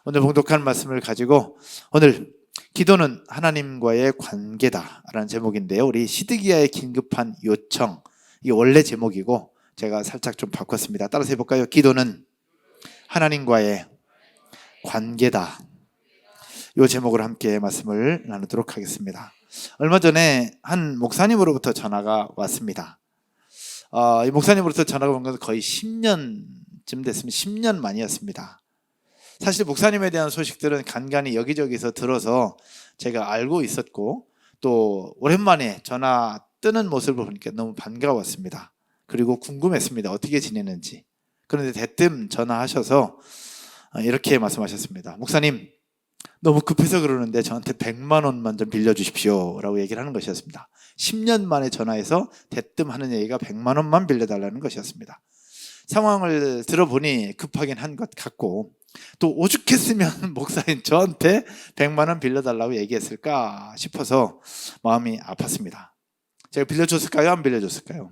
오늘 봉독한 말씀을 가지고 오늘 기도는 하나님과의 관계다라는 제목인데요. 우리 시드기야의 긴급한 요청, 이게 원래 제목이고 제가 살짝 좀 바꿨습니다. 따라서 해볼까요? 기도는 하나님과의 관계다. 이 제목으로 함께 말씀을 나누도록 하겠습니다. 얼마 전에 한 목사님으로부터 전화가 왔습니다. 이 목사님으로부터 전화가 온 것은 거의 10년쯤 됐으면 10년 만이었습니다. 사실 목사님에 대한 소식들은 간간히 여기저기서 들어서 제가 알고 있었고, 또 오랜만에 전화 뜨는 모습을 보니까 너무 반가웠습니다. 그리고 궁금했습니다. 어떻게 지내는지. 그런데 대뜸 전화하셔서 이렇게 말씀하셨습니다. 목사님, 너무 급해서 그러는데 저한테 100만 원만 좀 빌려주십시오 라고 얘기를 하는 것이었습니다. 10년 만에 전화해서 대뜸 하는 얘기가 100만 원만 빌려달라는 것이었습니다. 상황을 들어보니 급하긴 한 것 같고, 또 오죽했으면 목사님 저한테 100만 원 빌려달라고 얘기했을까 싶어서 마음이 아팠습니다. 제가 빌려줬을까요? 안 빌려줬을까요?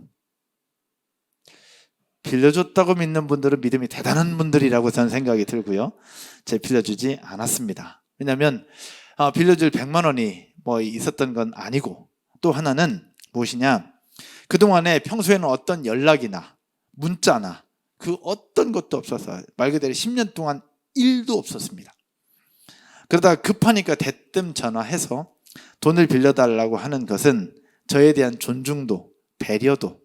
빌려줬다고 믿는 분들은 믿음이 대단한 분들이라고 저는 생각이 들고요. 제가 빌려주지 않았습니다. 왜냐하면 빌려줄 100만 원이 뭐 있었던 건 아니고, 또 하나는 무엇이냐, 그동안에 평소에는 어떤 연락이나 문자나 그 어떤 것도 없어서 말 그대로 10년 동안 일도 없었습니다. 그러다가 급하니까 대뜸 전화해서 돈을 빌려달라고 하는 것은 저에 대한 존중도 배려도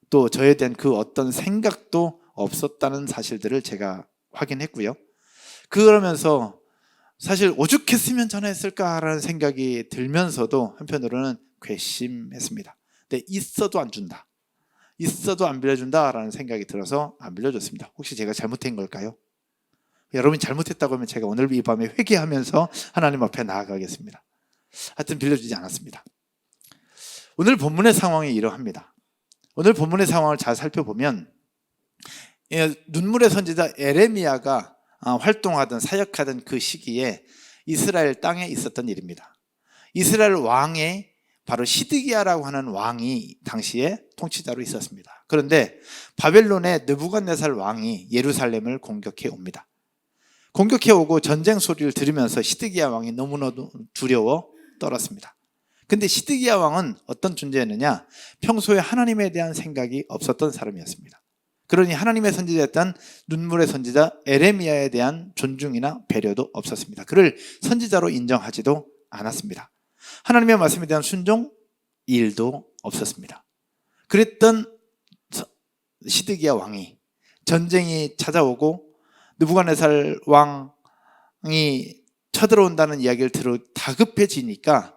또 저에 대한 그 어떤 생각도 없었다는 사실들을 제가 확인했고요. 그러면서 사실 오죽했으면 전화했을까라는 생각이 들면서도 한편으로는 괘씸했습니다. 근데 있어도 안 준다, 있어도 안 빌려준다라는 생각이 들어서 안 빌려줬습니다. 혹시 제가 잘못한 걸까요? 여러분이 잘못했다고 하면 제가 오늘 이 밤에 회개하면서 하나님 앞에 나아가겠습니다. 하여튼 빌려주지 않았습니다. 오늘 본문의 상황이 이러합니다. 오늘 본문의 상황을 잘 살펴보면 눈물의 선지자 에레미야가 활동하던 사역하던 그 시기에 이스라엘 땅에 있었던 일입니다. 이스라엘 왕의 바로 시드기야라고 하는 왕이 당시에 통치자로 있었습니다. 그런데 바벨론의 느부갓네살 왕이 예루살렘을 공격해 옵니다. 공격해 오고 전쟁 소리를 들으면서 시드기야 왕이 너무나도 두려워 떨었습니다. 근데 시드기야 왕은 어떤 존재였느냐, 평소에 하나님에 대한 생각이 없었던 사람이었습니다. 그러니 하나님의 선지자였던 눈물의 선지자 에레미야에 대한 존중이나 배려도 없었습니다. 그를 선지자로 인정하지도 않았습니다. 하나님의 말씀에 대한 순종, 일도 없었습니다. 그랬던 시드기야 왕이 전쟁이 찾아오고 느부갓네살 왕이 쳐들어온다는 이야기를 들어 다급해지니까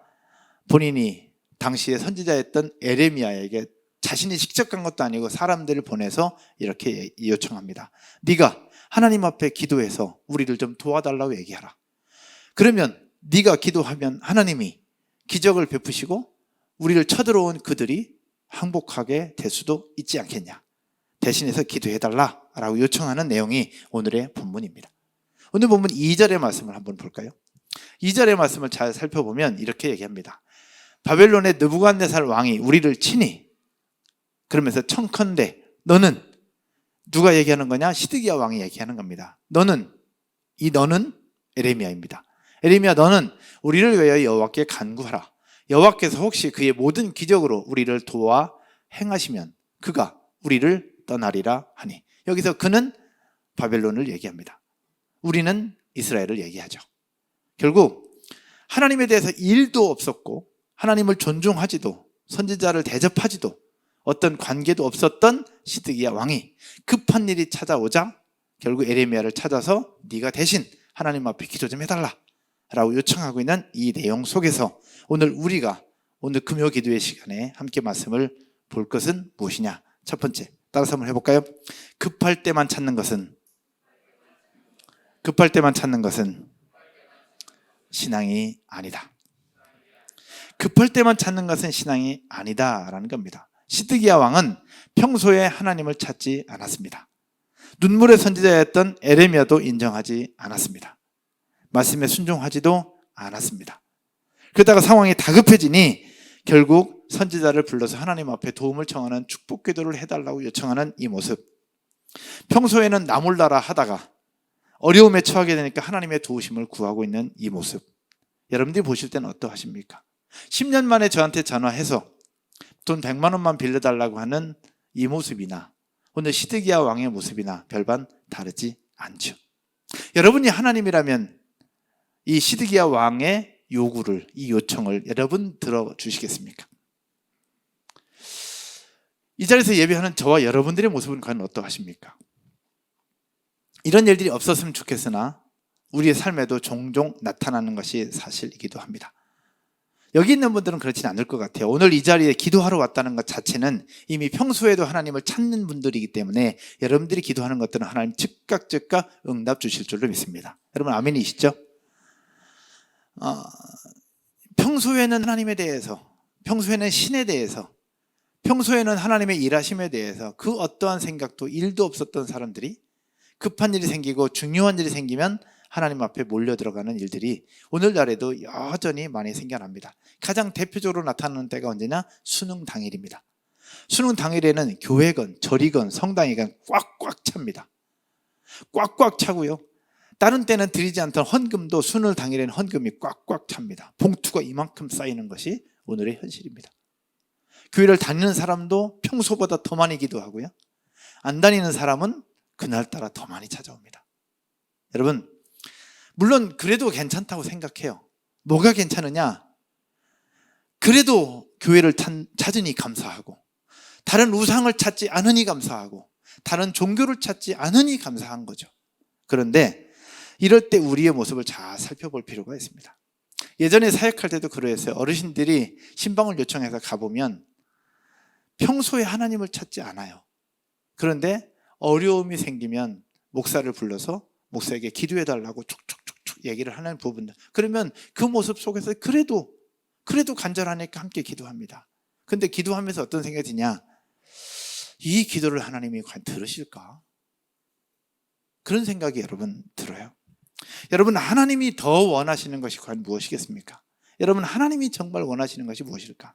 본인이 당시에 선지자였던 에레미야에게 자신이 직접 간 것도 아니고 사람들을 보내서 이렇게 요청합니다. 네가 하나님 앞에 기도해서 우리를 좀 도와달라고 얘기하라. 그러면 네가 기도하면 하나님이 기적을 베푸시고 우리를 쳐들어온 그들이 항복하게 될 수도 있지 않겠냐. 대신해서 기도해달라라고 요청하는 내용이 오늘의 본문입니다. 오늘 본문 2절의 말씀을 한번 볼까요? 2절의 말씀을 잘 살펴보면 이렇게 얘기합니다. 바벨론의 느부갓네살 왕이 우리를 치니, 그러면서 청컨대, 너는, 누가 얘기하는 거냐? 시드기야 왕이 얘기하는 겁니다. 너는 에레미야입니다. 에레미야, 너는 우리를 위하여 여호와께 간구하라. 여호와께서 혹시 그의 모든 기적으로 우리를 도와 행하시면 그가 우리를 떠나리라 하니. 여기서 그는 바벨론을 얘기합니다. 우리는 이스라엘을 얘기하죠. 결국 하나님에 대해서 일도 없었고 하나님을 존중하지도 선지자를 대접하지도 어떤 관계도 없었던 시드기야 왕이 급한 일이 찾아오자 결국 에레미야를 찾아서 네가 대신 하나님 앞에 기도 좀 해달라 라고 요청하고 있는 이 내용 속에서 오늘 금요 기도의 시간에 함께 말씀을 볼 것은 무엇이냐? 첫 번째, 따라서 한번 해볼까요? 급할 때만 찾는 것은 신앙이 아니다. 급할 때만 찾는 것은 신앙이 아니다라는 겁니다. 시드기야 왕은 평소에 하나님을 찾지 않았습니다. 눈물의 선지자였던 에레미야도 인정하지 않았습니다. 말씀에 순종하지도 않았습니다. 그러다가 상황이 다급해지니 결국 선지자를 불러서 하나님 앞에 도움을 청하는 축복 기도를 해달라고 요청하는 이 모습. 평소에는 나몰라라 하다가 어려움에 처하게 되니까 하나님의 도우심을 구하고 있는 이 모습, 여러분들이 보실 때는 어떠하십니까? 10년 만에 저한테 전화해서 돈 100만 원만 빌려달라고 하는 이 모습이나 오늘 시드기야 왕의 모습이나 별반 다르지 않죠. 여러분이 하나님이라면 이 시드기야 왕의 요구를, 이 요청을 여러분 들어주시겠습니까? 이 자리에서 예배하는 저와 여러분들의 모습은 과연 어떠하십니까? 이런 일들이 없었으면 좋겠으나 우리의 삶에도 종종 나타나는 것이 사실이기도 합니다. 여기 있는 분들은 그렇진 않을 것 같아요. 오늘 이 자리에 기도하러 왔다는 것 자체는 이미 평소에도 하나님을 찾는 분들이기 때문에 여러분들이 기도하는 것들은 하나님 즉각 응답 주실 줄로 믿습니다. 여러분 아멘이시죠? 평소에는 하나님에 대해서, 평소에는 신에 대해서, 평소에는 하나님의 일하심에 대해서 그 어떠한 생각도 일도 없었던 사람들이 급한 일이 생기고 중요한 일이 생기면 하나님 앞에 몰려 들어가는 일들이 오늘날에도 여전히 많이 생겨납니다. 가장 대표적으로 나타나는 때가 언제냐? 수능 당일입니다. 수능 당일에는 교회건 절이건 성당이건 꽉꽉 찹니다. 꽉꽉 차고요. 다른 때는 드리지 않던 헌금도 수능 당일에는 헌금이 꽉꽉 찹니다. 봉투가 이만큼 쌓이는 것이 오늘의 현실입니다. 교회를 다니는 사람도 평소보다 더 많이 기도하고요. 안 다니는 사람은 그날따라 더 많이 찾아옵니다. 여러분, 물론 그래도 괜찮다고 생각해요. 뭐가 괜찮으냐? 그래도 교회를 찾으니 감사하고, 다른 우상을 찾지 않으니 감사하고, 다른 종교를 찾지 않으니 감사한 거죠. 그런데 이럴 때 우리의 모습을 잘 살펴볼 필요가 있습니다. 예전에 사역할 때도 그러했어요. 어르신들이 신방을 요청해서 가보면 평소에 하나님을 찾지 않아요. 그런데 어려움이 생기면 목사를 불러서 목사에게 기도해달라고 촉촉촉촉 얘기를 하는 부분들, 그러면 그 모습 속에서 그래도 간절하니까 함께 기도합니다. 근데 기도하면서 어떤 생각이 드냐? 이 기도를 하나님이 과연 들으실까? 그런 생각이 여러분 들어요. 여러분, 하나님이 더 원하시는 것이 과연 무엇이겠습니까? 여러분, 하나님이 정말 원하시는 것이 무엇일까?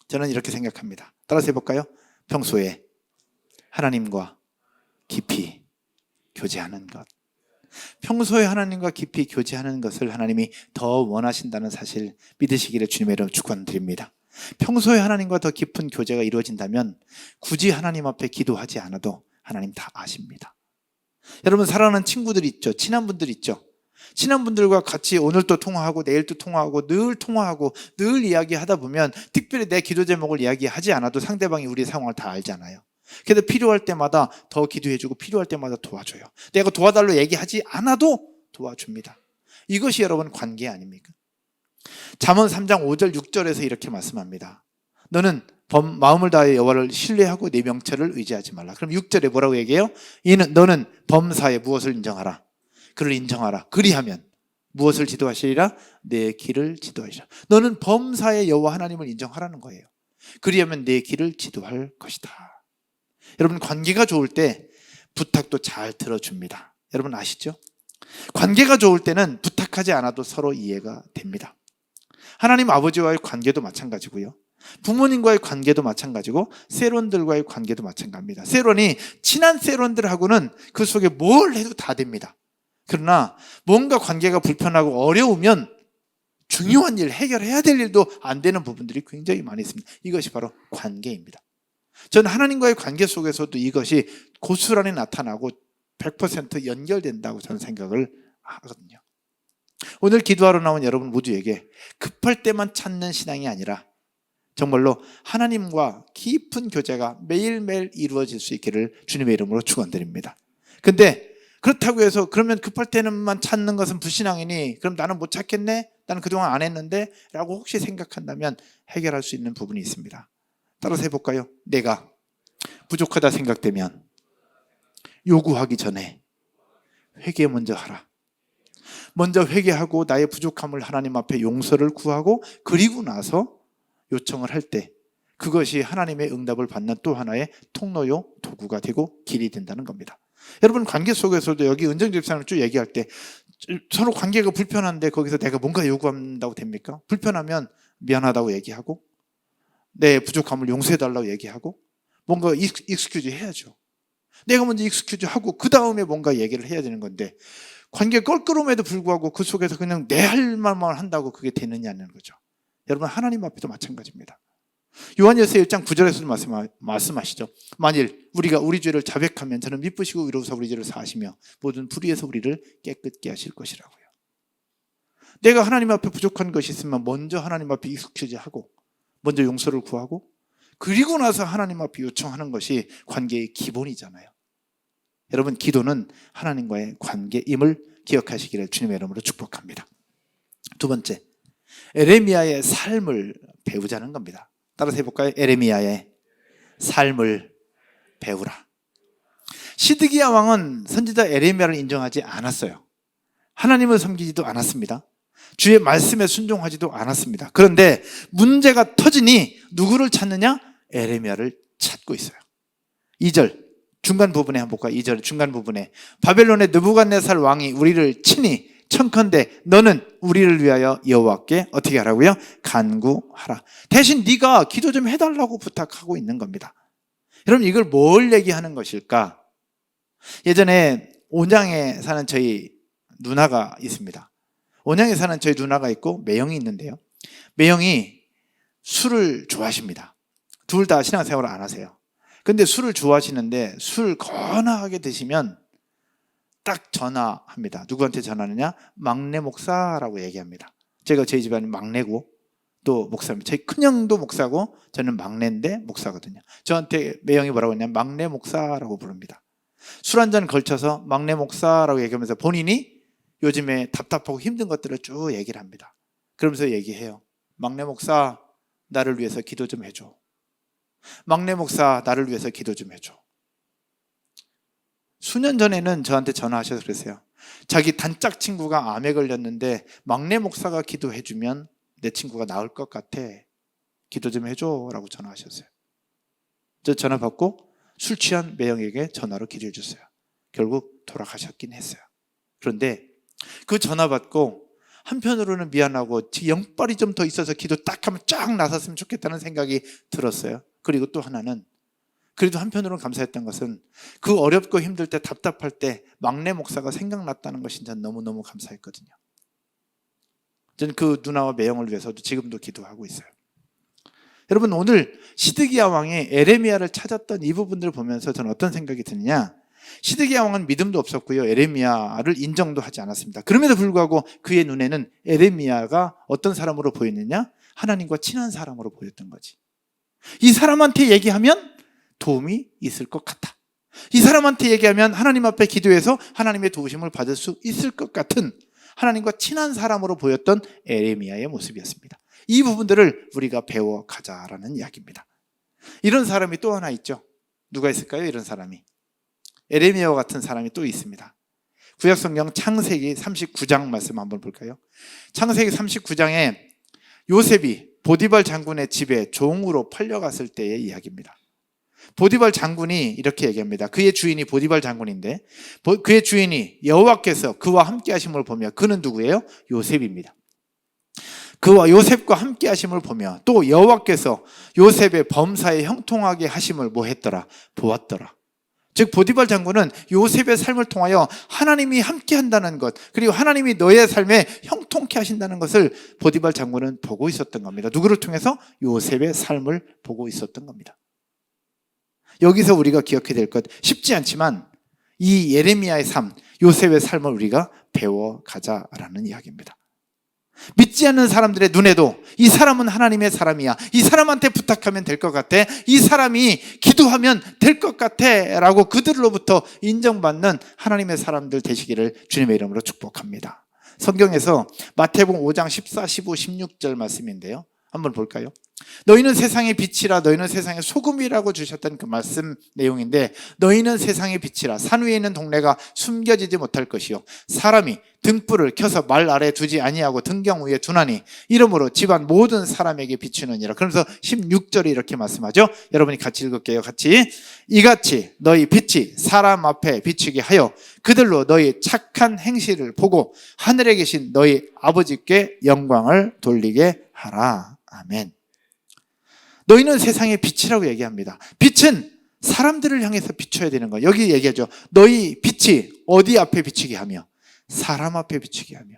저는 이렇게 생각합니다. 따라서 해볼까요? 평소에 하나님과 깊이 교제하는 것, 평소에 하나님과 깊이 교제하는 것을 하나님이 더 원하신다는 사실 믿으시기를 주님의 이름으로 축원드립니다. 평소에 하나님과 더 깊은 교제가 이루어진다면 굳이 하나님 앞에 기도하지 않아도 하나님 다 아십니다. 여러분, 사랑하는 친구들이 있죠. 친한 분들 있죠. 친한 분들과 같이 오늘 또 통화하고 내일 또 통화하고 늘 이야기하다 보면 특별히 내 기도 제목을 이야기하지 않아도 상대방이 우리의 상황을 다 알잖아요. 그래서 필요할 때마다 더 기도해주고 필요할 때마다 도와줘요. 내가 도와달라고 얘기하지 않아도 도와줍니다. 이것이 여러분 관계 아닙니까? 잠언 3장 5절 6절에서 이렇게 말씀합니다. 너는 마음을 다해 여호와를 신뢰하고 내 명철을 의지하지 말라. 그럼 6절에 뭐라고 얘기해요? 너는 범사에 무엇을 인정하라? 그를 인정하라. 그리하면 무엇을 지도하시리라? 내 길을 지도하시라. 너는 범사에 여호와 하나님을 인정하라는 거예요. 그리하면 내 길을 지도할 것이다. 여러분, 관계가 좋을 때 부탁도 잘 들어줍니다. 여러분 아시죠? 관계가 좋을 때는 부탁하지 않아도 서로 이해가 됩니다. 하나님 아버지와의 관계도 마찬가지고요. 부모님과의 관계도 마찬가지고 세론들과의 관계도 마찬가지입니다. 세론이 친한 세론들하고는 그 속에 뭘 해도 다 됩니다. 그러나 뭔가 관계가 불편하고 어려우면 중요한 일, 해결해야 될 일도 안 되는 부분들이 굉장히 많이 있습니다. 이것이 바로 관계입니다. 저는 하나님과의 관계 속에서도 이것이 고스란히 나타나고 100% 연결된다고 저는 생각을 하거든요. 오늘 기도하러 나온 여러분 모두에게 급할 때만 찾는 신앙이 아니라 정말로 하나님과 깊은 교제가 매일매일 이루어질 수 있기를 주님의 이름으로 축원드립니다. 근데 그렇다고 해서 그러면 급할 때는만 찾는 것은 불신앙이니 그럼 나는 못 찾겠네? 나는 그동안 안 했는데? 라고 혹시 생각한다면 해결할 수 있는 부분이 있습니다. 따라서 해볼까요? 내가 부족하다 생각되면 요구하기 전에 회개 먼저 하라. 먼저 회개하고 나의 부족함을 하나님 앞에 용서를 구하고 그리고 나서 요청을 할 때 그것이 하나님의 응답을 받는 또 하나의 통로요 도구가 되고 길이 된다는 겁니다. 여러분, 관계 속에서도 여기 은정 집사님 쭉 얘기할 때 서로 관계가 불편한데 거기서 내가 뭔가 요구한다고 됩니까? 불편하면 미안하다고 얘기하고 내 부족함을 용서해달라고 얘기하고 뭔가 익스큐즈 해야죠. 내가 먼저 익스큐즈 하고 그 다음에 뭔가 얘기를 해야 되는 건데, 관계가 껄끄러움에도 불구하고 그 속에서 그냥 내 할 말만 한다고 그게 되느냐는 거죠. 여러분, 하나님 앞에도 마찬가지입니다. 요한일서 1장 9절에서도 말씀하시죠. 만일 우리가 우리 죄를 자백하면 저는 미쁘시고 위로우사 우리 죄를 사하시며 모든 불의에서 우리를 깨끗게 하실 것이라고요. 내가 하나님 앞에 부족한 것이 있으면 먼저 하나님 앞에 익숙해지하고 먼저 용서를 구하고 그리고 나서 하나님 앞에 요청하는 것이 관계의 기본이잖아요. 여러분, 기도는 하나님과의 관계임을 기억하시기를 주님의 이름으로 축복합니다. 두 번째, 에레미야의 삶을 배우자는 겁니다. 따라서 해볼까요? 에레미야의 삶을 배우라. 시드기야 왕은 선지자 에레미야를 인정하지 않았어요. 하나님을 섬기지도 않았습니다. 주의 말씀에 순종하지도 않았습니다. 그런데 문제가 터지니 누구를 찾느냐? 에레미야를 찾고 있어요. 2절 중간 부분에 한번 볼까요? 2절 중간 부분에 바벨론의 느부갓네살 왕이 우리를 치니 청컨대 너는 우리를 위하여 여호와께 어떻게 하라고요? 간구하라. 대신 네가 기도 좀 해달라고 부탁하고 있는 겁니다. 여러분, 이걸 뭘 얘기하는 것일까? 예전에 온양에 사는 저희 누나가 있습니다. 온양에 사는 저희 누나가 있고 매형이 있는데요, 매형이 술을 좋아하십니다. 둘 다 신앙생활을 안 하세요. 근데 술을 좋아하시는데 술 거나하게 드시면 딱 전화합니다. 누구한테 전화하느냐? 막내 목사라고 얘기합니다. 제가 저희 집안은 막내고 또 목사입니다. 저희 큰형도 목사고 저는 막내인데 목사거든요. 저한테 매형이 뭐라고 했냐면 막내 목사라고 부릅니다. 술 한 잔 걸쳐서 막내 목사라고 얘기하면서 본인이 요즘에 답답하고 힘든 것들을 쭉 얘기를 합니다. 그러면서 얘기해요. 막내 목사, 나를 위해서 기도 좀 해줘. 막내 목사, 나를 위해서 기도 좀 해줘. 수년 전에는 저한테 전화하셔서 그랬어요. 자기 단짝 친구가 암에 걸렸는데 막내 목사가 기도해주면 내 친구가 나을 것 같아. 기도 좀 해줘 라고 전화하셨어요. 저 전화 받고 술 취한 매형에게 전화로 기도해 줬어요. 결국 돌아가셨긴 했어요. 그런데 그 전화 받고 한편으로는 미안하고 영빨이 좀 더 있어서 기도 딱 하면 쫙 나섰으면 좋겠다는 생각이 들었어요. 그리고 또 하나는 그래도 한편으로는 감사했던 것은 그 어렵고 힘들 때 답답할 때 막내 목사가 생각났다는 것이 전 너무너무 감사했거든요. 저는 그 누나와 매형을 위해서도 지금도 기도하고 있어요. 여러분, 오늘 시드기야 왕이 에레미야를 찾았던 이 부분들을 보면서 저는 어떤 생각이 드느냐, 시드기야 왕은 믿음도 없었고요, 에레미야를 인정도 하지 않았습니다. 그럼에도 불구하고 그의 눈에는 에레미야가 어떤 사람으로 보였느냐? 하나님과 친한 사람으로 보였던 거지. 이 사람한테 얘기하면 도움이 있을 것 같아. 이 사람한테 얘기하면 하나님 앞에 기도해서 하나님의 도우심을 받을 수 있을 것 같은 하나님과 친한 사람으로 보였던 에레미야의 모습이었습니다. 이 부분들을 우리가 배워가자라는 이야기입니다. 이런 사람이 또 하나 있죠. 누가 있을까요? 이런 사람이. 에레미야와 같은 사람이 또 있습니다. 구약성경 창세기 39장 말씀 한번 볼까요? 창세기 39장에 요셉이 보디발 장군의 집에 종으로 팔려갔을 때의 이야기입니다. 보디발 장군이 이렇게 얘기합니다. 그의 주인이 보디발 장군인데 그의 주인이 여호와께서 그와 함께 하심을 보며, 그는 누구예요? 요셉입니다. 그와 요셉과 함께 하심을 보며 또 여호와께서 요셉의 범사에 형통하게 하심을 뭐 했더라? 보았더라. 즉 보디발 장군은 요셉의 삶을 통하여 하나님이 함께 한다는 것, 그리고 하나님이 너의 삶에 형통케 하신다는 것을 보디발 장군은 보고 있었던 겁니다. 누구를 통해서? 요셉의 삶을 보고 있었던 겁니다. 여기서 우리가 기억해야 될 것, 쉽지 않지만 이 예레미야의 삶, 요셉의 삶을 우리가 배워가자라는 이야기입니다. 믿지 않는 사람들의 눈에도 이 사람은 하나님의 사람이야, 이 사람한테 부탁하면 될 것 같아, 이 사람이 기도하면 될 것 같아 라고 그들로부터 인정받는 하나님의 사람들 되시기를 주님의 이름으로 축복합니다. 성경에서 마태복음 5장 14, 15, 16절 말씀인데요, 한번 볼까요? 너희는 세상의 빛이라, 너희는 세상의 소금이라고 주셨던 그 말씀 내용인데, 너희는 세상의 빛이라, 산 위에 있는 동네가 숨겨지지 못할 것이요 사람이 등불을 켜서 말 아래 두지 아니하고 등경 위에 두나니 이러므로 집안 모든 사람에게 비추느니라. 그러면서 16절이 이렇게 말씀하죠. 여러분이 같이 읽을게요. 같이. 이같이 너희 빛이 사람 앞에 비추게 하여 그들로 너희 착한 행실을 보고 하늘에 계신 너희 아버지께 영광을 돌리게 하라. 아멘. 너희는 세상의 빛이라고 얘기합니다. 빛은 사람들을 향해서 비춰야 되는 거예요. 여기 얘기하죠. 너희 빛이 어디 앞에 비추게 하며 사람 앞에 비추게 하며.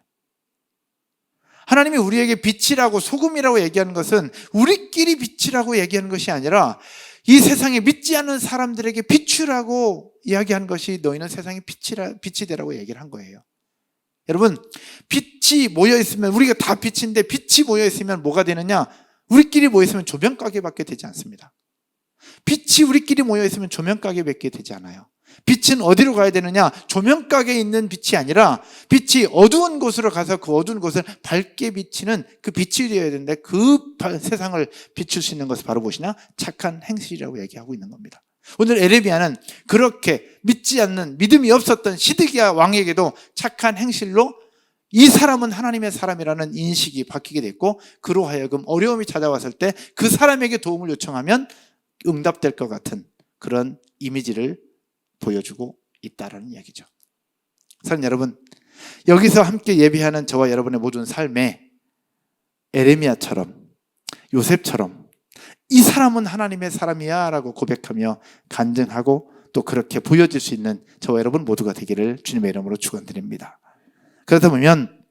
하나님이 우리에게 빛이라고 소금이라고 얘기하는 것은 우리끼리 빛이라고 얘기하는 것이 아니라 이 세상에 믿지 않는 사람들에게 비추라고 이야기한 것이 너희는 세상에 빛이 되라고 얘기를 한 거예요. 여러분, 빛이 모여있으면, 우리가 다 빛인데 빛이 모여있으면 뭐가 되느냐? 우리끼리 모여있으면 조명가게밖에 되지 않습니다. 빛이 우리끼리 모여있으면 조명가게밖에 되지 않아요. 빛은 어디로 가야 되느냐? 조명가게에 있는 빛이 아니라 빛이 어두운 곳으로 가서 그 어두운 곳을 밝게 비치는 그 빛이 되어야 되는데, 그 세상을 비출 수 있는 것을 바로 무엇이냐? 착한 행실이라고 얘기하고 있는 겁니다. 오늘 에레미야는 그렇게 믿지 않는, 믿음이 없었던 시드기야 왕에게도 착한 행실로 이 사람은 하나님의 사람이라는 인식이 바뀌게 됐고, 그로 하여금 어려움이 찾아왔을 때 그 사람에게 도움을 요청하면 응답될 것 같은 그런 이미지를 보여주고 있다라는 이야기죠. 사랑하는 여러분, 여기서 함께 예배하는 저와 여러분의 모든 삶에 에레미야처럼, 요셉처럼 이 사람은 하나님의 사람이야 라고 고백하며 간증하고 또 그렇게 보여질 수 있는 저와 여러분 모두가 되기를 주님의 이름으로 축원드립니다. 그러다 보면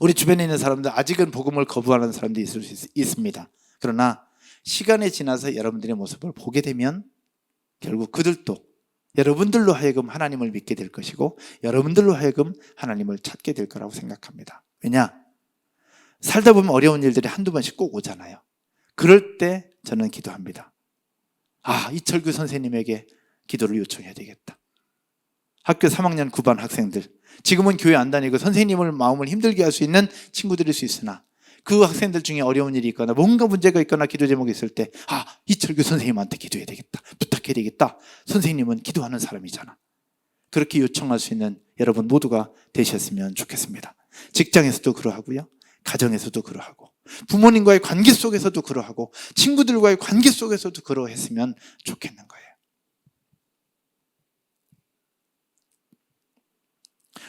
우리 주변에 있는 사람들, 아직은 복음을 거부하는 사람들이 있을 수 있습니다. 그러나 시간이 지나서 여러분들의 모습을 보게 되면 결국 그들도 여러분들로 하여금 하나님을 믿게 될 것이고 여러분들로 하여금 하나님을 찾게 될 거라고 생각합니다. 왜냐? 살다 보면 어려운 일들이 한두 번씩 꼭 오잖아요. 그럴 때 저는 기도합니다. 이철규 선생님에게 기도를 요청해야 되겠다. 학교 3학년 9반 학생들, 지금은 교회 안 다니고 선생님을 마음을 힘들게 할 수 있는 친구들일 수 있으나 그 학생들 중에 어려운 일이 있거나 뭔가 문제가 있거나 기도 제목이 있을 때 이철규 선생님한테 기도해야 되겠다, 부탁해야 되겠다. 선생님은 기도하는 사람이잖아. 그렇게 요청할 수 있는 여러분 모두가 되셨으면 좋겠습니다. 직장에서도 그러하고요, 가정에서도 그러하고, 부모님과의 관계 속에서도 그러하고, 친구들과의 관계 속에서도 그러했으면 좋겠는 거예요.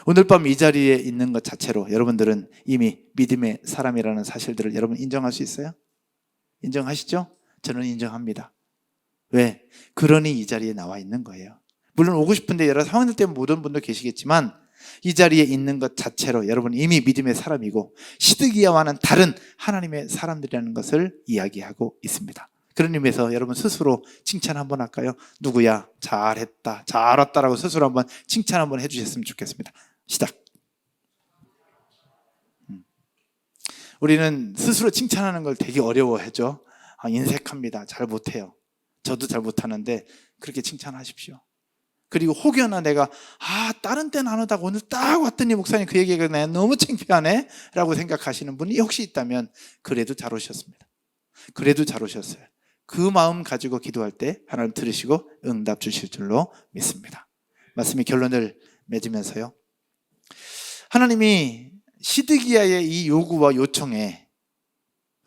오늘 밤 이 자리에 있는 것 자체로 여러분들은 이미 믿음의 사람이라는 사실들을 여러분 인정할 수 있어요? 인정하시죠? 저는 인정합니다. 왜? 그러니 이 자리에 나와 있는 거예요. 물론 오고 싶은데 여러 상황들 때문에 못 온 분도 계시겠지만 이 자리에 있는 것 자체로 여러분 이미 믿음의 사람이고 시드기야와는 다른 하나님의 사람들이라는 것을 이야기하고 있습니다. 그런 의미에서 여러분 스스로 칭찬 한번 할까요? 누구야? 잘했다, 잘 왔다라고 스스로 한번 칭찬 한번 해주셨으면 좋겠습니다. 시작. 우리는 스스로 칭찬하는 걸 되게 어려워하죠. 인색합니다. 잘 못해요. 저도 잘 못하는데 그렇게 칭찬하십시오. 그리고 혹여나 내가 다른 때는 안 오다가 오늘 딱 왔더니 목사님 그 얘기가 내가 너무 창피하네 라고 생각하시는 분이 혹시 있다면 그래도 잘 오셨습니다. 그래도 잘 오셨어요. 그 마음 가지고 기도할 때 하나님 들으시고 응답 주실 줄로 믿습니다. 말씀의 결론을 맺으면서요, 하나님이 시드기야의 이 요구와 요청에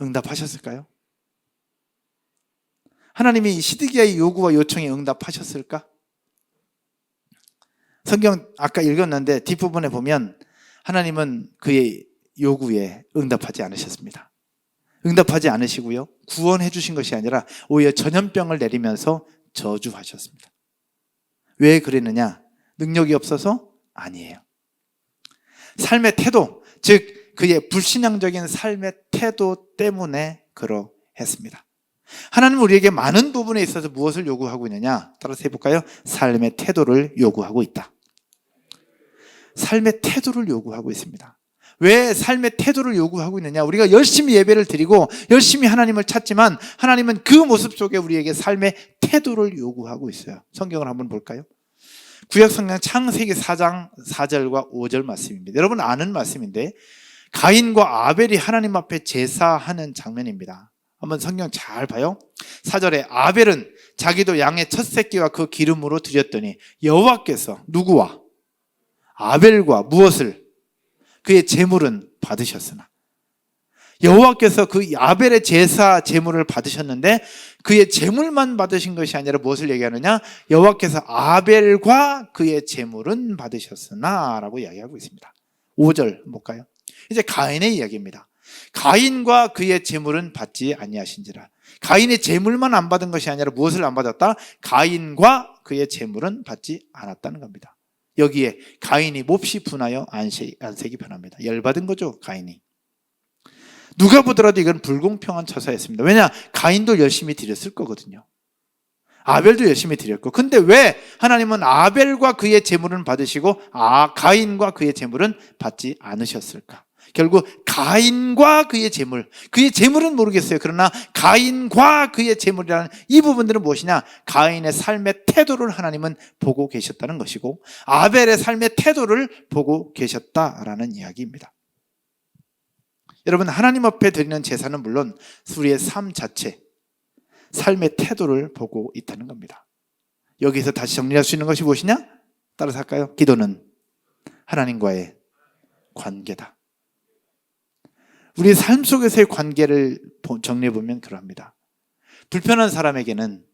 응답하셨을까요? 하나님이 시드기야의 요구와 요청에 응답하셨을까? 성경 아까 읽었는데 뒷부분에 보면 하나님은 그의 요구에 응답하지 않으셨습니다. 응답하지 않으시고요, 구원해 주신 것이 아니라 오히려 전염병을 내리면서 저주하셨습니다. 왜 그랬느냐? 능력이 없어서? 아니에요. 삶의 태도, 즉 그의 불신앙적인 삶의 태도 때문에 그러했습니다. 하나님은 우리에게 많은 부분에 있어서 무엇을 요구하고 있느냐? 따라서 해볼까요? 삶의 태도를 요구하고 있다. 삶의 태도를 요구하고 있습니다. 왜 삶의 태도를 요구하고 있느냐? 우리가 열심히 예배를 드리고 열심히 하나님을 찾지만 하나님은 그 모습 속에 우리에게 삶의 태도를 요구하고 있어요. 성경을 한번 볼까요? 구약성경 창세기 4장 4절과 5절 말씀입니다. 여러분 아는 말씀인데 가인과 아벨이 하나님 앞에 제사하는 장면입니다. 한번 성경 잘 봐요. 4절에 아벨은 자기도 양의 첫 새끼와 그 기름으로 드렸더니 여호와께서 누구와? 아벨과 무엇을? 그의 제물은 받으셨으나. 여호와께서 그 아벨의 제사 제물을 받으셨는데 그의 제물만 받으신 것이 아니라 무엇을 얘기하느냐? 여호와께서 아벨과 그의 제물은 받으셨으나 라고 이야기하고 있습니다. 5절 볼까요? 이제 가인의 이야기입니다. 가인과 그의 제물은 받지 아니하신지라. 가인의 재물만 안 받은 것이 아니라 무엇을 안 받았다? 가인과 그의 재물은 받지 않았다는 겁니다. 여기에 가인이 몹시 분하여 안색이 변합니다. 열받은 거죠, 가인이. 누가 보더라도 이건 불공평한 처사였습니다. 왜냐? 가인도 열심히 드렸을 거거든요. 아벨도 열심히 드렸고. 근데 왜 하나님은 아벨과 그의 재물은 받으시고 가인과 그의 재물은 받지 않으셨을까? 결국 가인과 그의 재물은 모르겠어요. 그러나 가인과 그의 재물이라는 이 부분들은 무엇이냐? 가인의 삶의 태도를 하나님은 보고 계셨다는 것이고 아벨의 삶의 태도를 보고 계셨다라는 이야기입니다. 여러분, 하나님 앞에 드리는 제사는 물론 우리의 삶 자체, 삶의 태도를 보고 있다는 겁니다. 여기서 다시 정리할 수 있는 것이 무엇이냐? 따라서 할까요? 기도는 하나님과의 관계다. 우리의 삶 속에서의 관계를 정리해 보면 그러합니다. 불편한 사람에게는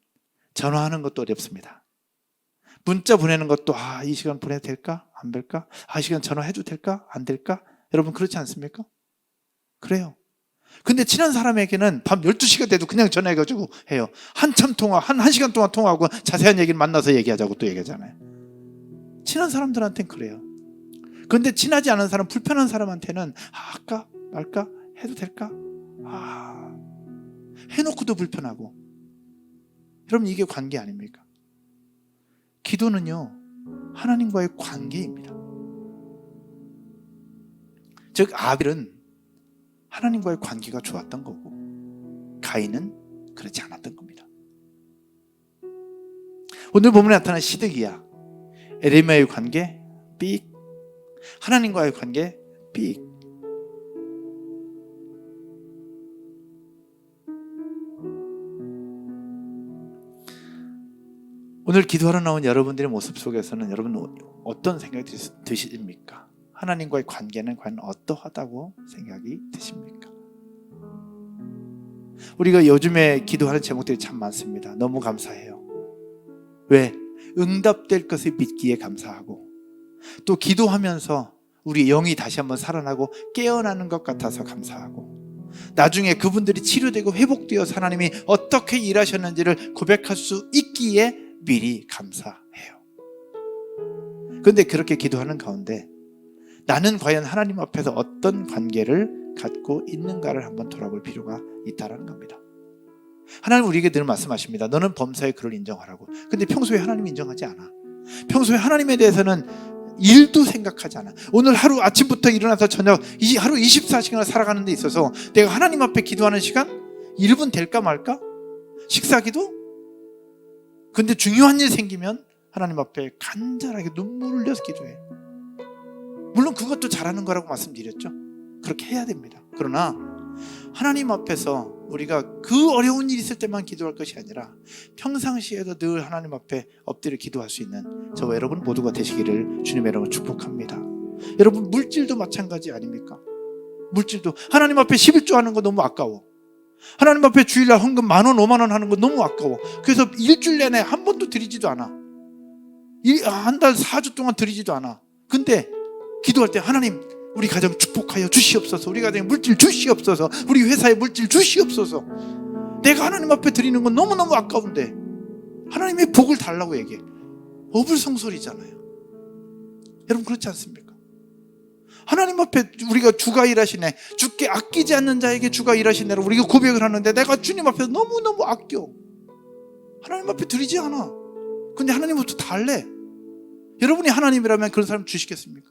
전화하는 것도 어렵습니다. 문자 보내는 것도 이 시간 보내도 될까? 안 될까? 이 시간 전화해도 될까? 안 될까? 여러분 그렇지 않습니까? 그래요. 근데 친한 사람에게는 밤 12시가 돼도 그냥 전화해가지고 해요. 한참 통화, 한 시간 동안 통화하고 자세한 얘기를 만나서 얘기하자고 또 얘기하잖아요. 친한 사람들한테는 그래요. 그런데 친하지 않은 사람, 불편한 사람한테는 할까 말까? 해도 될까? 해놓고도 불편하고. 여러분 이게 관계 아닙니까? 기도는요, 하나님과의 관계입니다. 즉 아벨은 하나님과의 관계가 좋았던 거고 가인은 그렇지 않았던 겁니다. 오늘 본문에 나타난 시드기야, 에레미야의 관계 삑, 하나님과의 관계 삑. 오늘 기도하러 나온 여러분들의 모습 속에서는 여러분 어떤 생각이 드십니까? 하나님과의 관계는 과연 어떠하다고 생각이 드십니까? 우리가 요즘에 기도하는 제목들이 참 많습니다. 너무 감사해요. 왜? 응답될 것을 믿기에 감사하고, 또 기도하면서 우리 영이 다시 한번 살아나고 깨어나는 것 같아서 감사하고, 나중에 그분들이 치료되고 회복되어서 하나님이 어떻게 일하셨는지를 고백할 수 있기에 미리 감사해요. 그런데 그렇게 기도하는 가운데 나는 과연 하나님 앞에서 어떤 관계를 갖고 있는가를 한번 돌아볼 필요가 있다는 겁니다. 하나님 우리에게 늘 말씀하십니다. 너는 범사에 그를 인정하라고. 근데 평소에 하나님 인정하지 않아. 평소에 하나님에 대해서는 일도 생각하지 않아. 오늘 하루 아침부터 일어나서 저녁 하루 24시간을 살아가는 데 있어서 내가 하나님 앞에 기도하는 시간 1분 될까 말까? 식사기도? 근데 중요한 일 생기면 하나님 앞에 간절하게 눈물을 흘려서 기도해. 물론 그것도 잘하는 거라고 말씀드렸죠. 그렇게 해야 됩니다. 그러나 하나님 앞에서 우리가 그 어려운 일이 있을 때만 기도할 것이 아니라 평상시에도 늘 하나님 앞에 엎드려 기도할 수 있는 저와 여러분 모두가 되시기를 주님의 이름으로 축복합니다. 여러분 물질도 마찬가지 아닙니까? 물질도 하나님 앞에 11조 하는 거 너무 아까워. 하나님 앞에 주일날 헌금 10,000원, 50,000원 하는 거 너무 아까워. 그래서 일주일 내내 한 번도 드리지도 않아. 한 달 4주 동안 드리지도 않아. 근데 기도할 때 하나님 우리 가정 축복하여 주시옵소서, 우리 가정에 물질 주시옵소서, 우리 회사에 물질 주시옵소서. 내가 하나님 앞에 드리는 건 너무너무 아까운데 하나님의 복을 달라고 얘기해. 어불성설이잖아요. 여러분 그렇지 않습니까? 하나님 앞에 우리가 주가 일하시네, 주께 아끼지 않는 자에게 주가 일하시네라고 우리가 고백을 하는데 내가 주님 앞에서 너무너무 아껴 하나님 앞에 드리지 않아. 근데 하나님부터 달래. 여러분이 하나님이라면 그런 사람 주시겠습니까?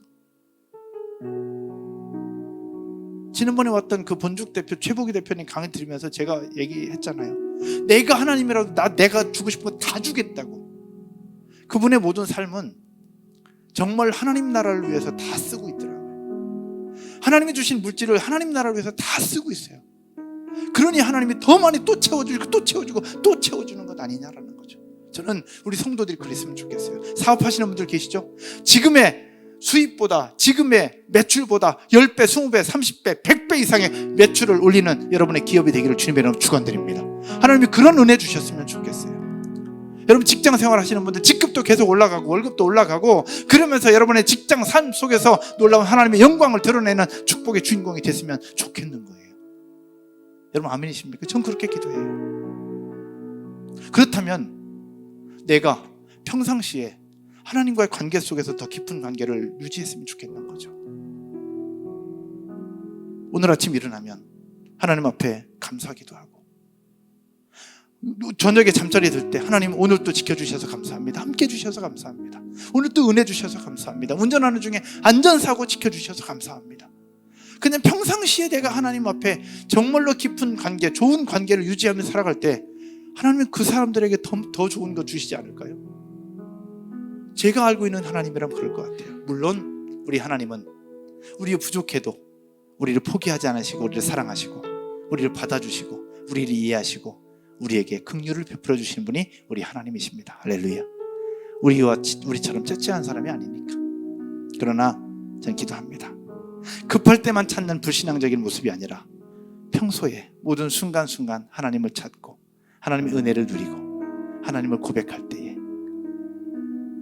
지난번에 왔던 그 본죽 대표 최복희 대표님 강의 들으면서 제가 얘기했잖아요. 내가 하나님이라도 내가 주고 싶은 거 다 주겠다고. 그분의 모든 삶은 정말 하나님 나라를 위해서 다 쓰고 있더라고요. 하나님이 주신 물질을 하나님 나라를 위해서 다 쓰고 있어요. 그러니 하나님이 더 많이 또 채워주고 또 채워주고 또 채워주는 것 아니냐라는 거죠. 저는 우리 성도들이 그랬으면 좋겠어요. 사업하시는 분들 계시죠? 지금의 수입보다, 지금의 매출보다 10배, 20배, 30배, 100배 이상의 매출을 올리는 여러분의 기업이 되기를 주님의 이름으로 축원드립니다. 하나님이 그런 은혜 주셨으면 좋겠어요. 여러분 직장 생활 하시는 분들 직급도 계속 올라가고 월급도 올라가고 그러면서 여러분의 직장 삶 속에서 놀라운 하나님의 영광을 드러내는 축복의 주인공이 됐으면 좋겠는 거예요. 여러분 아멘이십니까? 전 그렇게 기도해요. 그렇다면 내가 평상시에 하나님과의 관계 속에서 더 깊은 관계를 유지했으면 좋겠는 거죠. 오늘 아침 일어나면 하나님 앞에 감사하기도 하고, 저녁에 잠자리에 들 때 하나님 오늘 또 지켜주셔서 감사합니다. 함께 해주셔서 감사합니다. 오늘 또 은혜 주셔서 감사합니다. 운전하는 중에 안전사고 지켜주셔서 감사합니다. 그냥 평상시에 내가 하나님 앞에 정말로 깊은 관계, 좋은 관계를 유지하며 살아갈 때 하나님은 그 사람들에게 더 좋은 거 주시지 않을까요? 제가 알고 있는 하나님이라면 그럴 것 같아요. 물론 우리 하나님은 우리가 부족해도 우리를 포기하지 않으시고 우리를 사랑하시고 우리를 받아주시고 우리를 이해하시고 우리에게 긍휼을 베풀어 주시는 분이 우리 하나님이십니다. 할렐루야. 우리처럼 째째한 사람이 아니니까. 그러나 저는 기도합니다. 급할 때만 찾는 불신앙적인 모습이 아니라 평소에 모든 순간순간 하나님을 찾고 하나님의 은혜를 누리고 하나님을 고백할 때에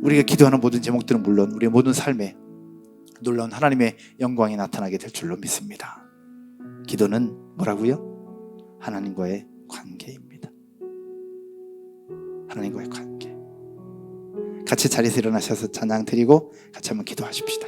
우리가 기도하는 모든 제목들은 물론 우리의 모든 삶에 놀라운 하나님의 영광이 나타나게 될 줄로 믿습니다. 기도는 뭐라고요? 하나님과의 관계입니다. 하나님과의 관계. 같이 자리에서 일어나셔서 찬양 드리고 같이 한번 기도하십시다.